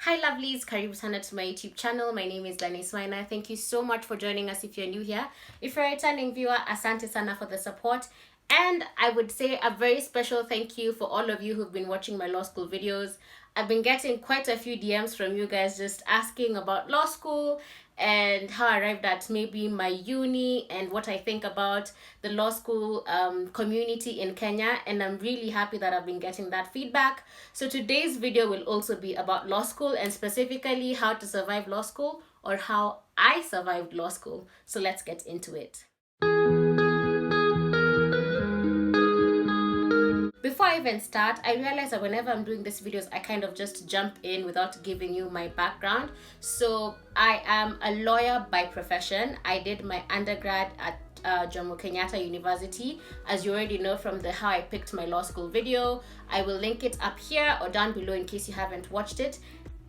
Hi lovelies, karibu sana to my YouTube channel. My name is Glynis. Thank you so much for joining us if you're new here. If you're a returning viewer, asante sana for the support. And I would say a very special thank you for all of you who've been watching my law school videos. I've been getting quite a few DMs from you guys just asking about law school and how I arrived at maybe my uni and what I think about the law school community in Kenya, and I'm really happy that I've been getting that feedback. So today's video will also be about law school and specifically how to survive law school or how I survived law school. So let's get into it. Before I even start, I realize that whenever I'm doing these videos, I kind of just jump in without giving you my background. So I am a lawyer by profession. I did my undergrad at Jomo Kenyatta University, as you already know from the how I picked my law school video. I will link it up here or down below in case you haven't watched it.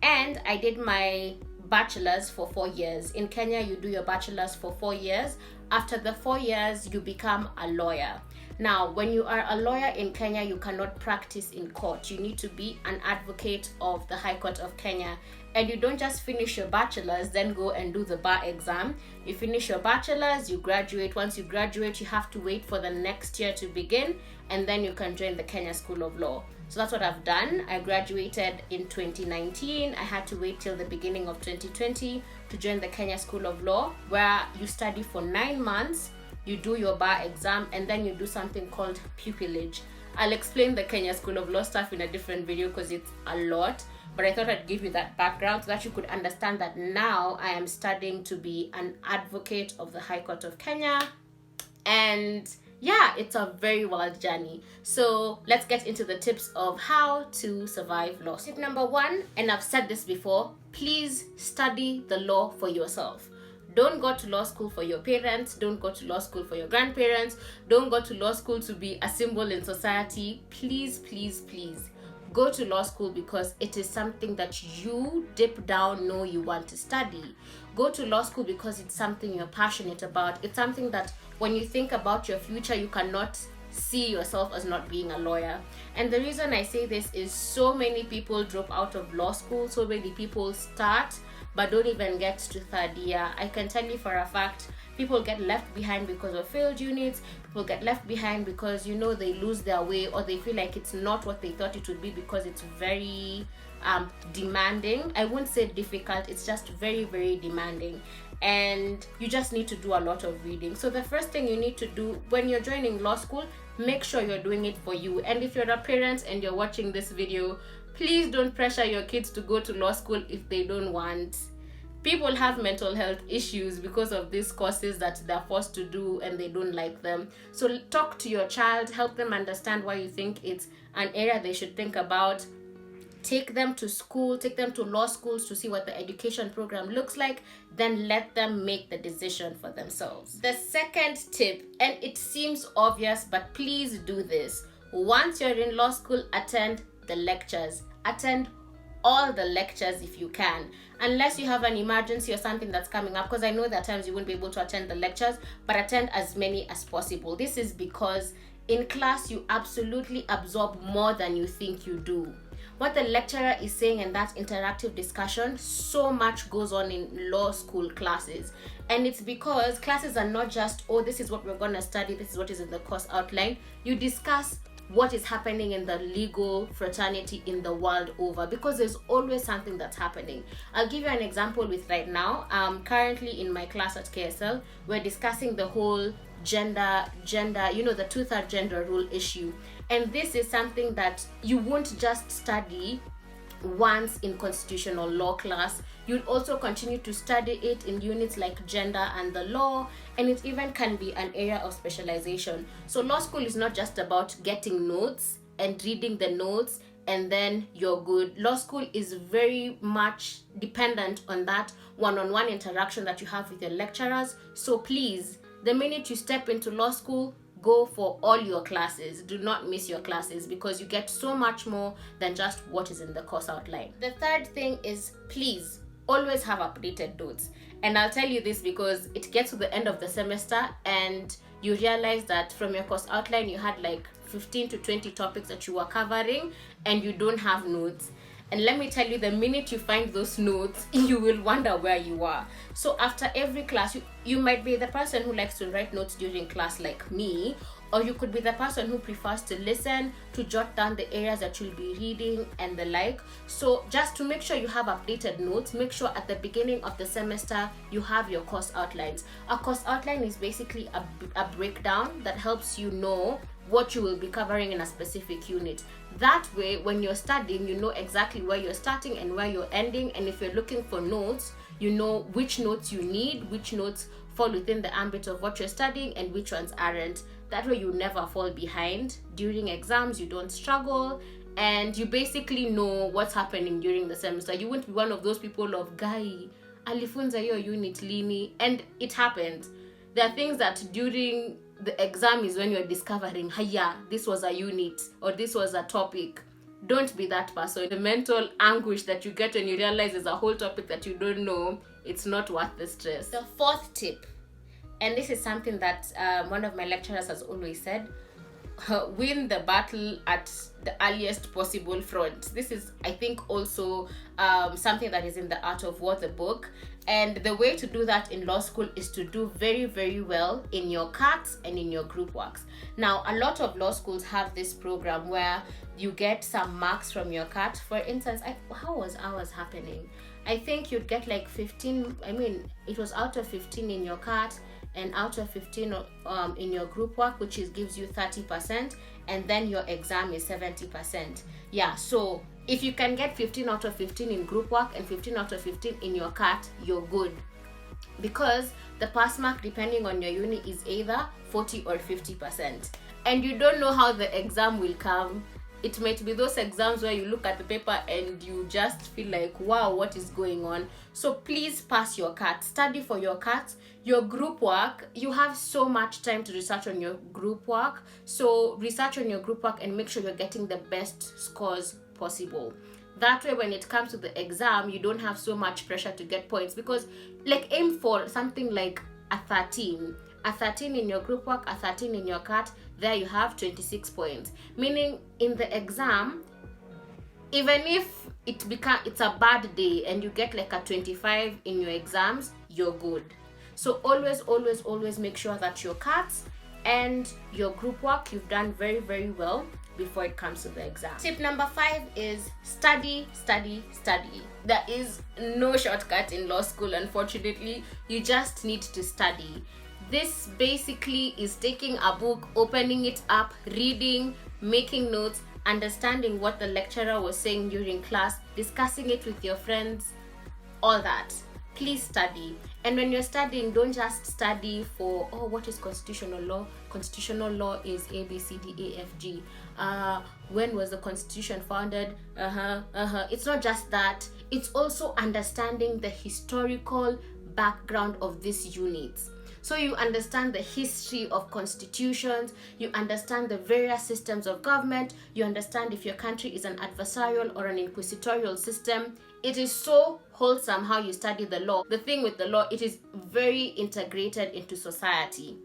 And I did my bachelor's for 4 years. In Kenya, you do your bachelor's for 4 years. After the 4 years, you become a lawyer. Now, when you are a lawyer in Kenya, you cannot practice in court. You need to be an advocate of the High Court of Kenya. And you don't just finish your bachelor's, then go and do the bar exam. You finish your bachelor's, you graduate. Once you graduate, you have to wait for the next year to begin, and then you can join the Kenya School of Law. So that's what I've done. I graduated in 2019. I had to wait till the beginning of 2020 to join the Kenya School of Law, where you study for 9 months. You do your bar exam, and then you do something called pupillage. I'll explain the Kenya School of Law stuff in a different video because it's a lot, but I thought I'd give you that background so that you could understand that now I am studying to be an advocate of the High Court of Kenya. And yeah, it's a very wild journey. So let's get into the tips of how to survive law. Tip number 1, and I've said this before, please study the law for yourself. Don't go to law school for your parents. Don't go to law school for your grandparents. Don't go to law school to be a symbol in society. Please, please, please go to law school because it is something that you deep down know you want to study. Go to law school because it's something you're passionate about. It's something that when you think about your future, you cannot see yourself as not being a lawyer. And the reason I say this is so many people drop out of law school. So many people start but don't even get to 3rd year. I can tell you for a fact, people get left behind because of failed units. People get left behind because, you know, they lose their way or they feel like it's not what they thought it would be because it's very demanding. I won't say difficult, it's just very, very demanding. And you just need to do a lot of reading. So the first thing you need to do when you're joining law school, make sure you're doing it for you. And if you're a parent and you're watching this video, please don't pressure your kids to go to law school if they don't want. People have mental health issues because of these courses that they're forced to do and they don't like them. So talk to your child, help them understand why you think it's an area they should think about. Take them to school, take them to law schools to see what the education program looks like, then let them make the decision for themselves. The second tip, and it seems obvious, but please do this. Once you're in law school, attend the lectures. Attend all the lectures if you can, unless you have an emergency or something that's coming up, because I know there are times you won't be able to attend the lectures, but attend as many as possible. This is because in class you absolutely absorb more than you think you do. What the lecturer is saying in that interactive discussion, so much goes on in law school classes. And it's because classes are not just, oh, this is what we're going to study, this is what is in the course outline. You discuss what is happening in the legal fraternity in the world over, because there's always something that's happening. I'll give you an example with right now. Currently in my class at KSL, we're discussing the whole gender, you know, the 2/3 gender rule issue. And this is something that you won't just study once in constitutional law class. You'll also continue to study it in units like gender and the law, and it even can be an area of specialization. So law school is not just about getting notes and reading the notes and then you're good. Law school is very much dependent on that one-on-one interaction that you have with your lecturers. So please, the minute you step into law school, go for all your classes. Do not miss your classes because you get so much more than just what is in the course outline. The third thing is, please always have updated notes. And I'll tell you this because it gets to the end of the semester and you realize that from your course outline you had like 15 to 20 topics that you were covering and you don't have notes. And let me tell you, the minute you find those notes, you will wonder where you are. So after every class, you might be the person who likes to write notes during class like me, or you could be the person who prefers to listen, to jot down the areas that you'll be reading and the like. So just to make sure you have updated notes, make sure at the beginning of the semester you have your course outlines. A course outline is basically a breakdown that helps you know what you will be covering in a specific unit. That way, when you're studying, you know exactly where you're starting and where you're ending. And if you're looking for notes, you know which notes you need, which notes fall within the ambit of what you're studying and which ones aren't. That way you never fall behind. During exams, you don't struggle, and you basically know what's happening during the semester. You won't be one of those people of, guy, alifunza yo unit lini, and it happened. There are things that during the exam is when you're discovering, yeah, this was a unit or this was a topic. Don't be that person. The mental anguish that you get when you realize there's a whole topic that you don't know, it's not worth the stress. The fourth tip, and this is something that one of my lecturers has always said, win the battle at the earliest possible front. This is, I think, also something that is in the Art of War, the book. And the way to do that in law school is to do very, very well in your CATs and in your group works. Now, a lot of law schools have this program where you get some marks from your CAT. For instance, how was ours happening? I think you'd get like 15, it was out of 15 in your CAT and out of 15 in your group work, which gives you 30%, and then your exam is 70%. Yeah, so if you can get 15 out of 15 in group work and 15 out of 15 in your CAT, you're good. Because the pass mark, depending on your uni, is either 40 or 50%. And you don't know how the exam will come. It might be those exams where you look at the paper and you just feel like, wow, what is going on? So please pass your CAT. Study for your CAT. Your group work, you have so much time to research on your group work. So research on your group work and make sure you're getting the best scores possible. That way, when it comes to the exam, you don't have so much pressure to get points, because like aim for something like a 13 in your group work, a 13 in your CAT. There you have 26 points, meaning in the exam, even if it's a bad day and you get like a 25 in your exams, you're good. So always make sure that your CATs and your group work, you've done very, very well before it comes to the exam. Tip number 5 is study. There is no shortcut in law school, unfortunately. You just need to study. This basically is taking a book, opening it up, reading, making notes, understanding what the lecturer was saying during class, discussing it with your friends, all that. Please study. And when you're studying, don't just study for, what is constitutional law? Constitutional law is A, B, C, D, A, F, G. When was the Constitution founded? It's not just that. It's also understanding the historical background of these units. So you understand the history of constitutions, you understand the various systems of government, you understand if your country is an adversarial or an inquisitorial system. It is so wholesome how you study the law. The thing with the law, it is very integrated into society.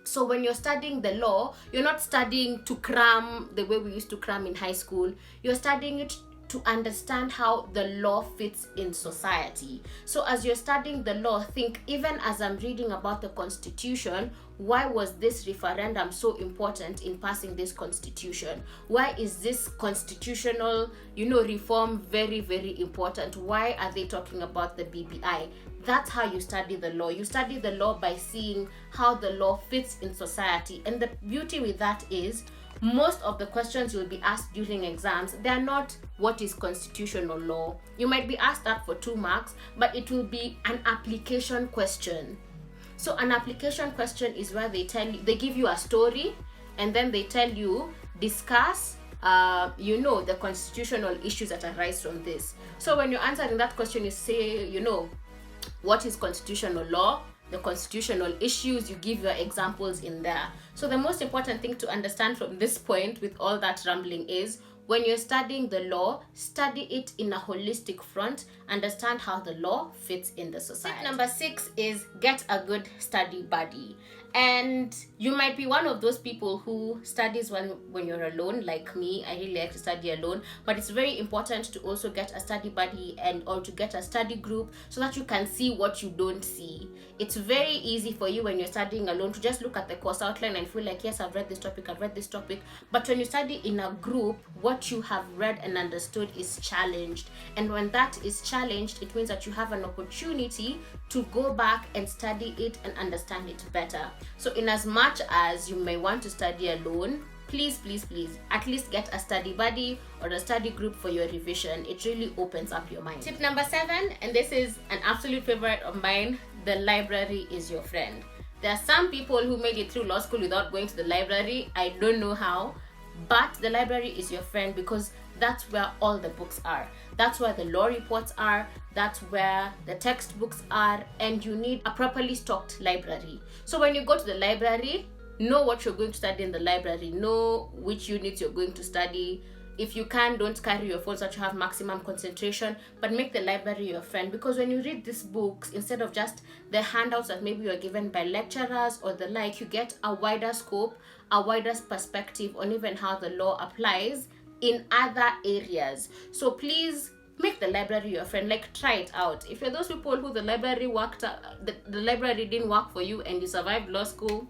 So when you're studying the law, you're not studying to cram the way we used to cram in high school. You're studying it to understand how the law fits in society. So as you're studying the law, think, even as I'm reading about the Constitution, why was this referendum so important in passing this Constitution? Why is this constitutional, reform very, very important? Why are they talking about the BBI? That's how you study the law. You study the law by seeing how the law fits in society. And the beauty with that is, most of the questions you will be asked during exams, they are not what is constitutional law. You might be asked that for 2 marks, but it will be an application question. So an application question is where they give you a story, and then they tell you, discuss the constitutional issues that arise from this. So when you're answering that question, you say, what is constitutional law? The constitutional issues, you give your examples in there. So the most important thing to understand from this point with all that rambling is, when you're studying the law, study it in a holistic front, understand how the law fits in the society. Tip number 6 is get a good study buddy. And you might be one of those people who studies when you're alone, like me. I really like to study alone, but it's very important to also get a study buddy or to get a study group so that you can see what you don't see. It's very easy for you when you're studying alone to just look at the course outline and feel like, yes, I've read this topic. But when you study in a group, what you have read and understood is challenged. And when that is challenged, it means that you have an opportunity to go back and study it and understand it better. So in as much as you may want to study alone, please at least get a study buddy or a study group for your revision. It really opens up your mind. Tip number 7, and this is an absolute favorite of mine: the library is your friend. There are some people who made it through law school without going to the library. I don't know how, but the library is your friend because that's where all the books are. That's where the law reports are. That's where the textbooks are, and you need a properly stocked library. So when you go to the library, know what you're going to study in the library. Know which units you're going to study. If you can, don't carry your phone so that you have maximum concentration, but make the library your friend, because when you read these books, instead of just the handouts that maybe you're given by lecturers or the like, you get a wider scope, a wider perspective on even how the law applies in other areas. So please make the library your friend. Like, try it out. If you're those people who the library didn't work for you and you survived law school,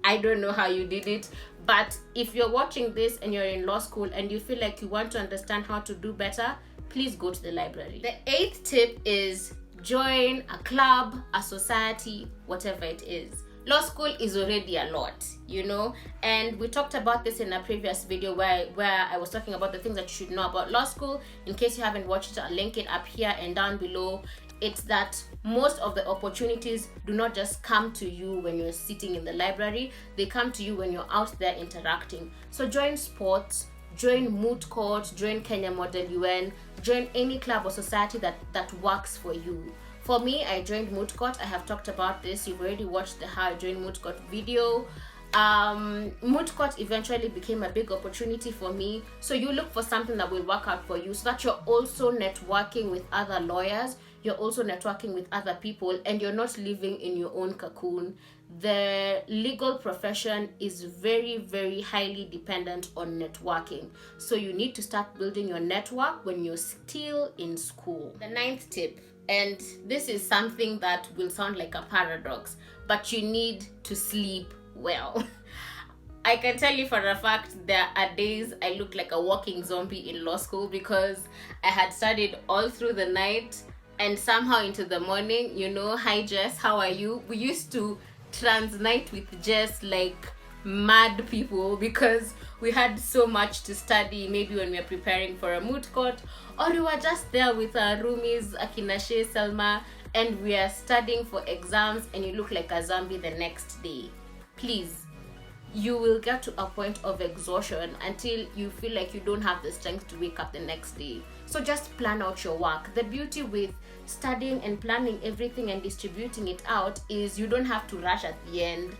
I don't know how you did it, but if you're watching this and you're in law school and you feel like you want to understand how to do better, please go to the library. The 8th tip is join a club, a society, whatever it is. Law school is already a lot, and we talked about this in a previous video where I was talking about the things that you should know about law school. In case you haven't watched it, I'll link it up here and down below. It's that most of the opportunities do not just come to you when you're sitting in the library. They come to you when you're out there interacting. So join sports, join moot court, join Kenya Model UN, join any club or society that works for you. For me, I joined moot court. I have talked about this. You've already watched the how I joined moot court video. Moot court eventually became a big opportunity for me. So you look for something that will work out for you, so that you're also networking with other lawyers, you're also networking with other people, and you're not living in your own cocoon. The legal profession is very, very highly dependent on networking. So you need to start building your network when you're still in school. The 9th tip, and this is something that will sound like a paradox, but you need to sleep well. I can tell you for a fact there are days I look like a walking zombie in law school because I had studied all through the night and somehow into the morning. Hi Jess, how are you? We used to transnight with Jess like mad people because we had so much to study, maybe when we were preparing for a moot court, or we were just there with our roomies, Akina Shay, Selma, and we are studying for exams, and you look like a zombie the next day. Please, you will get to a point of exhaustion until you feel like you don't have the strength to wake up the next day. So just plan out your work. The beauty with studying and planning everything and distributing it out is you don't have to rush at the end.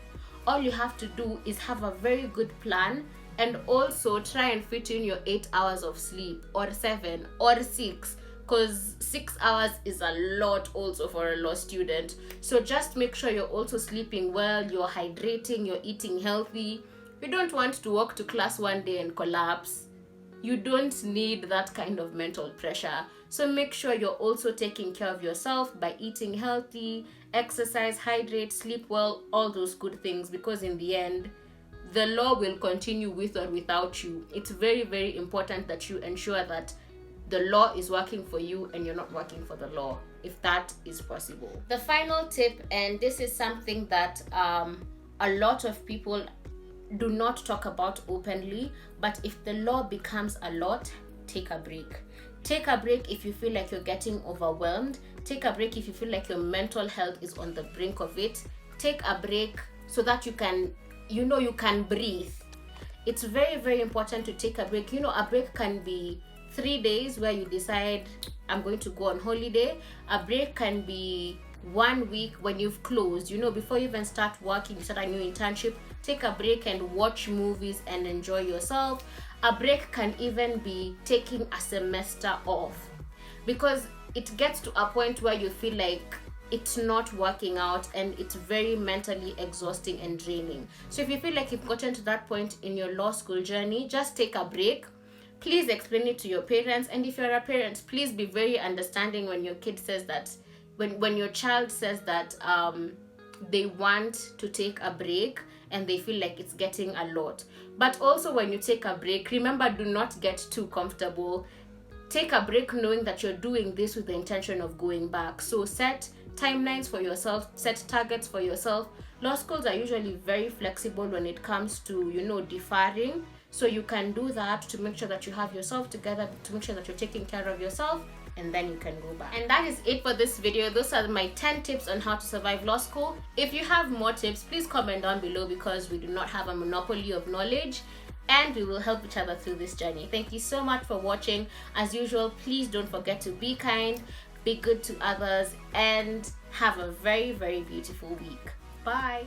All you have to do is have a very good plan, and also try and fit in your 8 hours of sleep, or 7 or 6, because 6 hours is a lot also for a law student. So just make sure you're also sleeping well, you're hydrating, you're eating healthy. You don't want to walk to class one day and collapse. You don't need that kind of mental pressure. So make sure you're also taking care of yourself by eating healthy, exercise, hydrate, sleep well, all those good things, because in the end, the law will continue with or without you. It's very, very important that you ensure that the law is working for you and you're not working for the law, if that is possible. The final tip, and this is something that a lot of people do not talk about openly, but if the law becomes a lot, take a break. Take a break if you feel like you're getting overwhelmed. Take a break if you feel like your mental health is on the brink of it. Take a break so that you can breathe. It's very, very important to take a break. A break can be 3 days where you decide, I'm going to go on holiday. A break can be 1 week when you've closed, before you even start working, you start a new internship. Take a break and watch movies and enjoy yourself. A break can even be taking a semester off, because it gets to a point where you feel like it's not working out and it's very mentally exhausting and draining. So if you feel like you've gotten to that point in your law school journey, just take a break. Please explain it to your parents, and if you're a parent, please be very understanding when your kid says that, when your child says that they want to take a break and they feel like it's getting a lot. But also, when you take a break, remember, do not get too comfortable. Take a break knowing that you're doing this with the intention of going back. So set timelines for yourself, set targets for yourself. Law schools are usually very flexible when it comes to, deferring. So you can do that to make sure that you have yourself together, to make sure that you're taking care of yourself, and then you can go back. And that is it for this video. Those are my 10 tips on how to survive law school. If you have more tips, please comment down below, because we do not have a monopoly of knowledge, and we will help each other through this journey. Thank you so much for watching. As usual, please don't forget to be kind, be good to others, and have a very, very beautiful week. Bye.